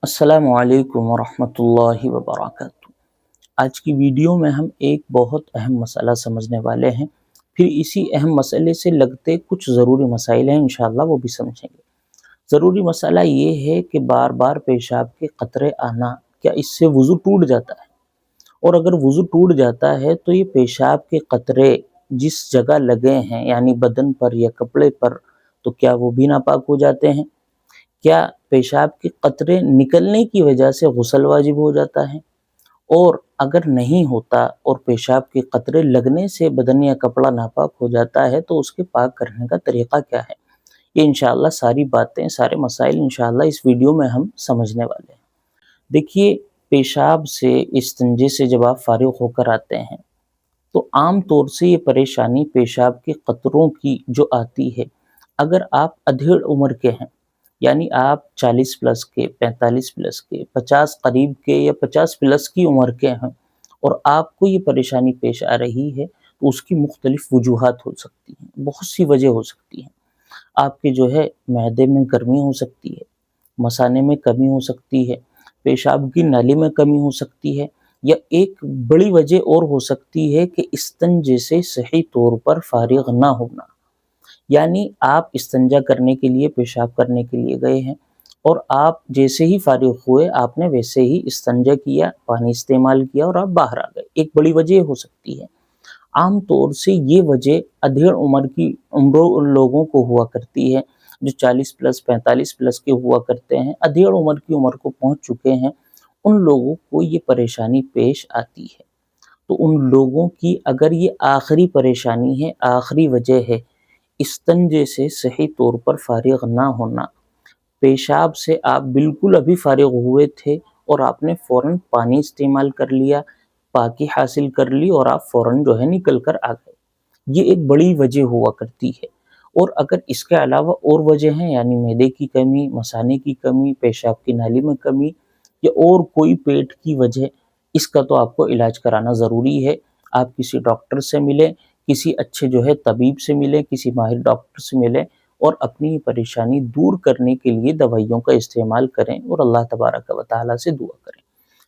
السلام علیکم ورحمۃ اللہ وبرکاتہ۔ آج کی ویڈیو میں ہم ایک بہت اہم مسئلہ سمجھنے والے ہیں، پھر اسی اہم مسئلے سے لگتے کچھ ضروری مسائل ہیں، انشاءاللہ وہ بھی سمجھیں گے۔ ضروری مسئلہ یہ ہے کہ بار بار پیشاب کے قطرے آنا، کیا اس سے وضو ٹوٹ جاتا ہے؟ اور اگر وضو ٹوٹ جاتا ہے تو یہ پیشاب کے قطرے جس جگہ لگے ہیں یعنی بدن پر یا کپڑے پر، تو کیا وہ بھی ناپاک ہو جاتے ہیں؟ کیا پیشاب کے قطرے نکلنے کی وجہ سے غسل واجب ہو جاتا ہے؟ اور اگر نہیں ہوتا اور پیشاب کے قطرے لگنے سے بدن یا کپڑا ناپاک ہو جاتا ہے تو اس کے پاک کرنے کا طریقہ کیا ہے؟ یہ انشاءاللہ ساری باتیں، سارے مسائل انشاءاللہ اس ویڈیو میں ہم سمجھنے والے ہیں۔ دیکھیے، پیشاب سے، استنجے سے جب آپ فارغ ہو کر آتے ہیں تو عام طور سے یہ پریشانی پیشاب کے قطروں کی جو آتی ہے، اگر آپ ادھیڑ عمر کے ہیں، یعنی آپ 40 پلس کے، 45 پلس کے، 50 قریب کے یا 50 پلس کی عمر کے ہیں اور آپ کو یہ پریشانی پیش آ رہی ہے تو اس کی مختلف وجوہات ہو سکتی ہیں، بہت سی وجہ ہو سکتی ہیں۔ آپ کے جو ہے معدے میں گرمی ہو سکتی ہے، مثانے میں کمی ہو سکتی ہے، پیشاب کی نالی میں کمی ہو سکتی ہے، یا ایک بڑی وجہ اور ہو سکتی ہے کہ استنجے سے صحیح طور پر فارغ نہ ہونا، یعنی آپ استنجا کرنے کے لیے، پیشاب کرنے کے لیے گئے ہیں اور آپ جیسے ہی فارغ ہوئے آپ نے ویسے ہی استنجا کیا، پانی استعمال کیا اور آپ باہر آ گئے، ایک بڑی وجہ ہو سکتی ہے۔ عام طور سے یہ وجہ ادھیڑ عمر کی لوگوں کو ہوا کرتی ہے، جو 40 پلس 45 پلس کے ہوا کرتے ہیں، ادھیڑ عمر کی عمر کو پہنچ چکے ہیں، ان لوگوں کو یہ پریشانی پیش آتی ہے۔ تو ان لوگوں کی اگر یہ آخری پریشانی ہے، آخری وجہ ہے استنجے سے صحیح طور پر فارغ نہ ہونا، پیشاب سے آپ بالکل ابھی فارغ ہوئے تھے اور آپ نے فوراً پانی استعمال کر لیا، پاکی حاصل کر لی اور آپ فوراً جو ہے نکل کر آ گئے، یہ ایک بڑی وجہ ہوا کرتی ہے۔ اور اگر اس کے علاوہ اور وجہ ہیں، یعنی معدے کی کمی، مثانے کی کمی، پیشاب کی نالی میں کمی، یا اور کوئی پیٹ کی وجہ، اس کا تو آپ کو علاج کرانا ضروری ہے۔ آپ کسی ڈاکٹر سے ملیں، کسی اچھے جو ہے طبیب سے ملیں، کسی ماہر ڈاکٹر سے ملیں اور اپنی پریشانی دور کرنے کے لیے دوائیوں کا استعمال کریں اور اللہ تبارک و تعالیٰ سے دعا کریں۔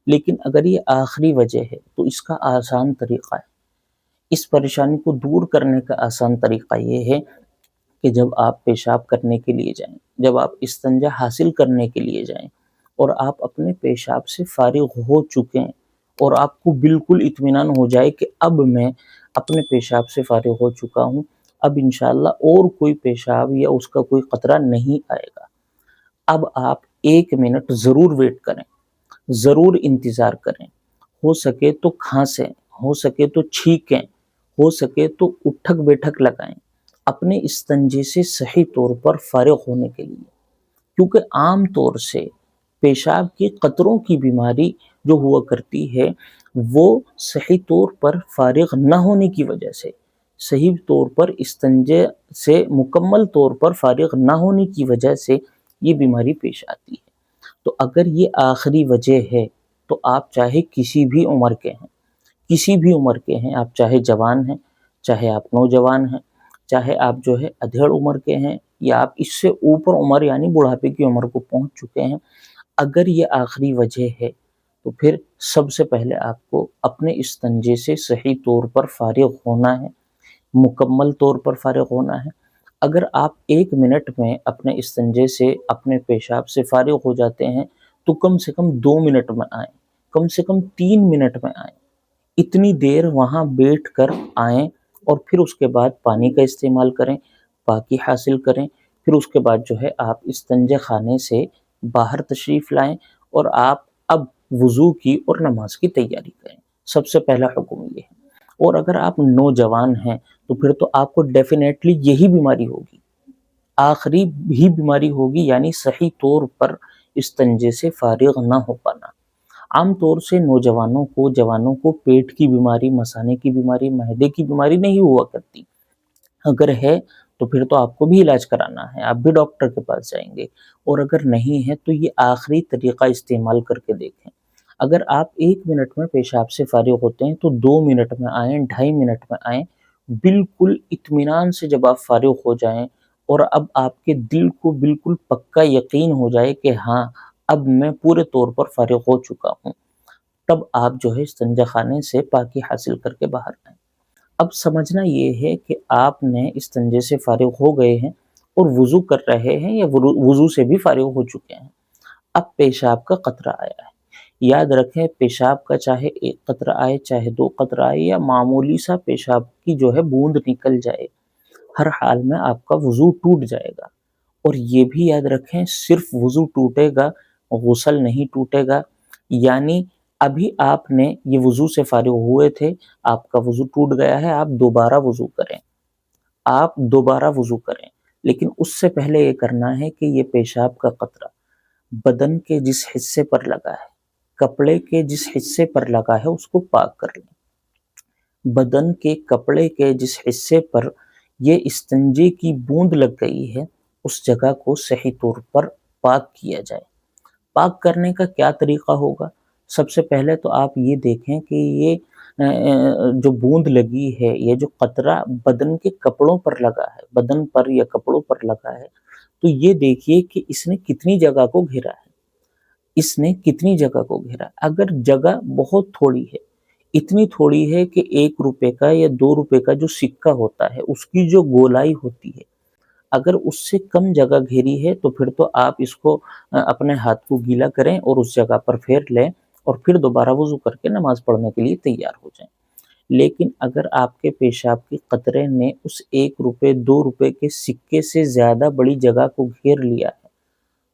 لیکن اگر یہ آخری وجہ ہے تو اس کا آسان طریقہ ہے، اس پریشانی کو دور کرنے کا آسان طریقہ یہ ہے کہ جب آپ پیشاب کرنے کے لیے جائیں، جب آپ استنجا حاصل کرنے کے لیے جائیں اور آپ اپنے پیشاب سے فارغ ہو چکے ہیں اور آپ کو بالکل اطمینان ہو جائے کہ اب میں اپنے پیشاب سے فارغ ہو چکا ہوں، اب انشاءاللہ اور کوئی پیشاب یا اس کا کوئی قطرہ نہیں آئے گا، اب آپ 1 منٹ ضرور ویٹ کریں، ضرور انتظار کریں، ہو سکے تو کھانسیں، ہو سکے تو چھینکیں، ہو سکے تو اٹھک بیٹھک لگائیں اپنے استنجے سے صحیح طور پر فارغ ہونے کے لیے، کیونکہ عام طور سے پیشاب کے قطروں کی بیماری جو ہوا کرتی ہے وہ صحیح طور پر فارغ نہ ہونے کی وجہ سے، صحیح طور پر استنجے سے مکمل طور پر فارغ نہ ہونے کی وجہ سے یہ بیماری پیش آتی ہے۔ تو اگر یہ آخری وجہ ہے تو آپ چاہے کسی بھی عمر کے ہیں، کسی بھی عمر کے ہیں، آپ چاہے جوان ہیں، چاہے آپ نوجوان ہیں، چاہے آپ جو ہے ادھیڑ عمر کے ہیں یا آپ اس سے اوپر عمر یعنی بڑھاپے کی عمر کو پہنچ چکے ہیں، اگر یہ آخری وجہ ہے تو پھر سب سے پہلے آپ کو اپنے استنجے سے صحیح طور پر فارغ ہونا ہے، مکمل طور پر فارغ ہونا ہے۔ اگر آپ 1 منٹ میں اپنے استنجے سے، اپنے پیشاب سے فارغ ہو جاتے ہیں تو کم سے کم 2 منٹ میں آئیں، کم سے کم 3 منٹ میں آئیں، اتنی دیر وہاں بیٹھ کر آئیں اور پھر اس کے بعد پانی کا استعمال کریں، پاکی حاصل کریں، پھر اس کے بعد جو ہے آپ استنجے خانے سے باہر تشریف لائیں اور آپ اب وضو کی اور نماز کی تیاری کریں، سب سے پہلا حکم یہ ہے۔ اور اگر آپ نوجوان ہیں تو پھر تو آپ کو ڈیفینیٹلی یہی بیماری ہوگی، آخری ہی بیماری ہوگی، یعنی صحیح طور پر استنجے سے فارغ نہ ہو پانا۔ عام طور سے نوجوانوں کو، جوانوں کو پیٹ کی بیماری، مثانے کی بیماری، معدے کی بیماری نہیں ہوا کرتی، اگر ہے تو پھر تو آپ کو بھی علاج کرانا ہے، آپ بھی ڈاکٹر کے پاس جائیں گے، اور اگر نہیں ہے تو یہ آخری طریقہ استعمال کر کے دیکھیں۔ اگر آپ 1 منٹ میں پیشاب سے فارغ ہوتے ہیں تو 2 منٹ میں آئیں، 2.5 منٹ میں آئیں، بالکل اطمینان سے جب آپ فارغ ہو جائیں اور اب آپ کے دل کو بالکل پکا یقین ہو جائے کہ ہاں اب میں پورے طور پر فارغ ہو چکا ہوں، تب آپ جو ہے استنجا خانے سے پاکی حاصل کر کے باہر آئیں۔ اب سمجھنا یہ ہے کہ آپ نے استنجے سے فارغ ہو گئے ہیں اور وضو کر رہے ہیں یا وضو سے بھی فارغ ہو چکے ہیں۔ اب پیشاب کا قطرہ آیا ہے، یاد رکھیں پیشاب کا چاہے ایک قطرہ آئے چاہے دو قطرہ آئے یا معمولی سا پیشاب کی جو ہے بوند نکل جائے، ہر حال میں آپ کا وضو ٹوٹ جائے گا۔ اور یہ بھی یاد رکھیں صرف وضو ٹوٹے گا، غسل نہیں ٹوٹے گا، یعنی ابھی آپ نے یہ وضو سے فارغ ہوئے تھے، آپ کا وضو ٹوٹ گیا ہے، آپ دوبارہ وضو کریں، آپ دوبارہ وضو کریں، لیکن اس سے پہلے یہ کرنا ہے کہ یہ پیشاب کا قطرہ بدن کے جس حصے پر لگا ہے، کپڑے کے جس حصے پر لگا ہے اس کو پاک کر لیں۔ بدن کے کپڑے کے جس حصے پر یہ استنجے کی بوند لگ گئی ہے اس جگہ کو صحیح طور پر پاک کیا جائے۔ پاک کرنے کا کیا طریقہ ہوگا؟ سب سے پہلے تو آپ یہ دیکھیں کہ یہ جو بوند لگی ہے، یہ جو قطرہ بدن کے کپڑوں پر لگا ہے، بدن پر یا کپڑوں پر لگا ہے، تو یہ دیکھیے کہ اس نے کتنی جگہ کو گھیرا ہے، اس نے کتنی جگہ کو گھیرا۔ اگر جگہ بہت تھوڑی ہے، اتنی تھوڑی ہے کہ 1 روپے کا یا 2 روپے کا جو سکہ ہوتا ہے اس کی جو گولائی ہوتی ہے، اگر اس سے کم جگہ گھیری ہے تو پھر تو آپ اس کو اپنے ہاتھ کو گیلا کریں اور اس جگہ پر پھیر لیں اور پھر دوبارہ وضو کر کے نماز پڑھنے کے لیے تیار ہو جائیں۔ لیکن اگر آپ کے پیشاب کے قطرے نے اس 1 روپے 2 روپے کے سکے سے زیادہ بڑی جگہ کو گھیر لیا ہے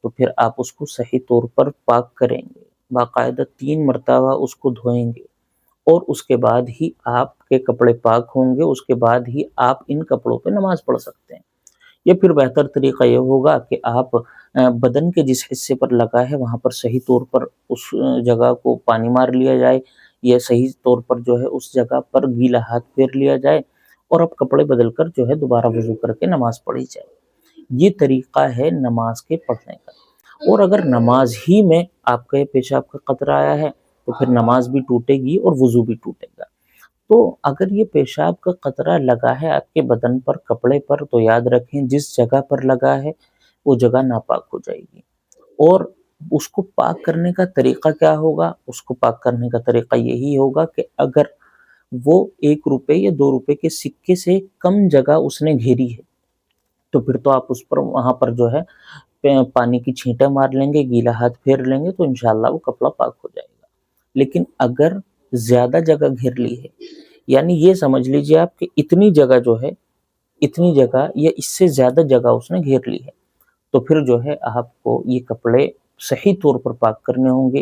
تو پھر آپ اس کو صحیح طور پر پاک کریں گے، باقاعدہ 3 مرتبہ اس کو دھوئیں گے، اور اس کے بعد ہی آپ کے کپڑے پاک ہوں گے، اس کے بعد ہی آپ ان کپڑوں پہ نماز پڑھ سکتے ہیں۔ یا پھر بہتر طریقہ یہ ہوگا کہ آپ بدن کے جس حصے پر لگا ہے وہاں پر صحیح طور پر اس جگہ کو پانی مار لیا جائے، یا صحیح طور پر جو ہے اس جگہ پر گیلا ہاتھ پھیر لیا جائے اور اب کپڑے بدل کر جو ہے دوبارہ وضو کر کے نماز پڑھی جائے۔ یہ طریقہ ہے نماز کے پڑھنے کا۔ اور اگر نماز ہی میں آپ کا یہ پیشاب کا قطرہ آیا ہے تو پھر نماز بھی ٹوٹے گی اور وضو بھی ٹوٹے گا۔ تو اگر یہ پیشاب کا قطرہ لگا ہے آپ کے بدن پر، کپڑے پر، تو یاد رکھیں جس جگہ پر لگا ہے وہ جگہ ناپاک ہو جائے گی۔ اور اس کو پاک کرنے کا طریقہ کیا ہوگا؟ اس کو پاک کرنے کا طریقہ یہی ہوگا کہ اگر وہ 1 روپے یا 2 روپے کے سکے سے کم جگہ اس نے گھیری ہے تو پھر تو آپ اس پر وہاں پر جو ہے پانی کی چھینٹیں مار لیں گے، گیلا ہاتھ پھیر لیں گے تو انشاءاللہ وہ کپڑا پاک ہو جائے گا۔ لیکن اگر زیادہ جگہ گھیر لی ہے، یعنی یہ سمجھ لیجیے آپ کہ اتنی جگہ جو ہے، اتنی جگہ یا اس سے زیادہ جگہ اس نے گھیر لی ہے، تو پھر جو ہے آپ کو یہ کپڑے صحیح طور پر پاک کرنے ہوں گے،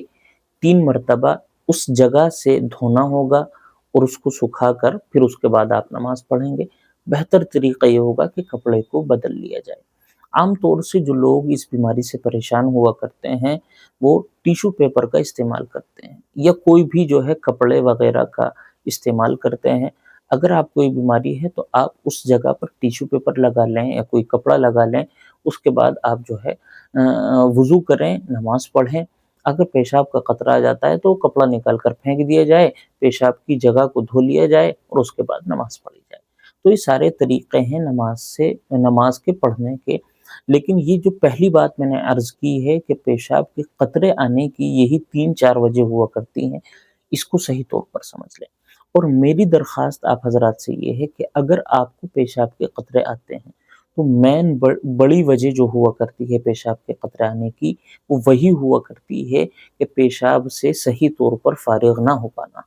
3 مرتبہ اس جگہ سے دھونا ہوگا اور اس کو سکھا کر پھر اس کے بعد آپ نماز پڑھیں گے۔ بہتر طریقہ یہ ہوگا کہ کپڑے کو بدل لیا جائے۔ عام طور سے جو لوگ اس بیماری سے پریشان ہوا کرتے ہیں وہ ٹیشو پیپر کا استعمال کرتے ہیں یا کوئی بھی جو ہے کپڑے وغیرہ کا استعمال کرتے ہیں۔ اگر آپ کو یہ بیماری ہے تو آپ اس جگہ پر ٹیشو پیپر لگا لیں یا کوئی کپڑا لگا لیں، اس کے بعد آپ جو ہے وضو کریں، نماز پڑھیں۔ اگر پیشاب کا قطرہ آ جاتا ہے تو کپڑا نکال کر پھینک دیا جائے، پیشاب کی جگہ کو دھو لیا جائے اور اس کے بعد نماز پڑھی جائے۔ تو یہ سارے طریقے ہیں نماز کے پڑھنے کے۔ لیکن یہ جو پہلی بات میں نے عرض کی ہے کہ پیشاب کے قطرے آنے کی یہی 3-4 وجہ ہوا کرتی ہیں، اس کو صحیح طور پر سمجھ لیں۔ اور میری درخواست آپ حضرات سے یہ ہے کہ اگر آپ کو پیشاب کے قطرے آتے ہیں تو مین بڑی وجہ جو ہوا کرتی ہے پیشاب کے قطرے آنے کی، وہ وہی ہوا کرتی ہے کہ پیشاب سے صحیح طور پر فارغ نہ ہو پانا،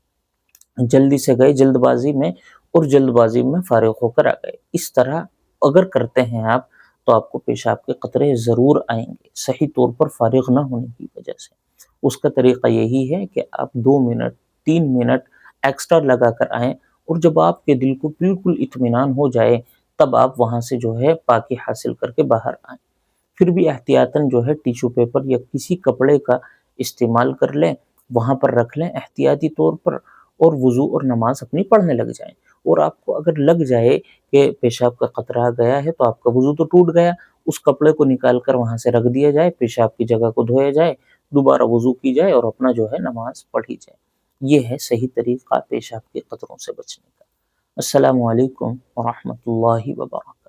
جلدی سے گئے جلد بازی میں اور جلد بازی میں فارغ ہو کر آ گئے۔ اس طرح اگر کرتے ہیں آپ تو آپ کو پیشاب کے قطرے ضرور آئیں گے، صحیح طور پر فارغ نہ ہونے کی وجہ سے۔ اس کا طریقہ یہی ہے کہ آپ 2 منٹ 3 منٹ ایکسٹرا لگا کر آئیں، اور جب آپ کے دل کو بالکل اطمینان ہو جائے تب آپ وہاں سے جو ہے پاکی حاصل کر کے باہر آئیں۔ پھر بھی احتیاطاً جو ہے ٹیشو پیپر یا کسی کپڑے کا استعمال کر لیں، وہاں پر رکھ لیں احتیاطی طور پر، اور وضو اور نماز اپنی پڑھنے لگ جائیں۔ اور آپ کو اگر لگ جائے کہ پیشاب کا قطرہ گیا ہے تو آپ کا وضو تو ٹوٹ گیا، اس کپڑے کو نکال کر وہاں سے رکھ دیا جائے، پیشاب کی جگہ کو دھویا جائے، دوبارہ وضو کی جائے اور اپنا جو ہے نماز پڑھی جائے۔ یہ ہے صحیح طریقہ پیشاب کے قطروں سے بچنے کا۔ السلام علیکم ورحمۃ اللہ وبرکاتہ۔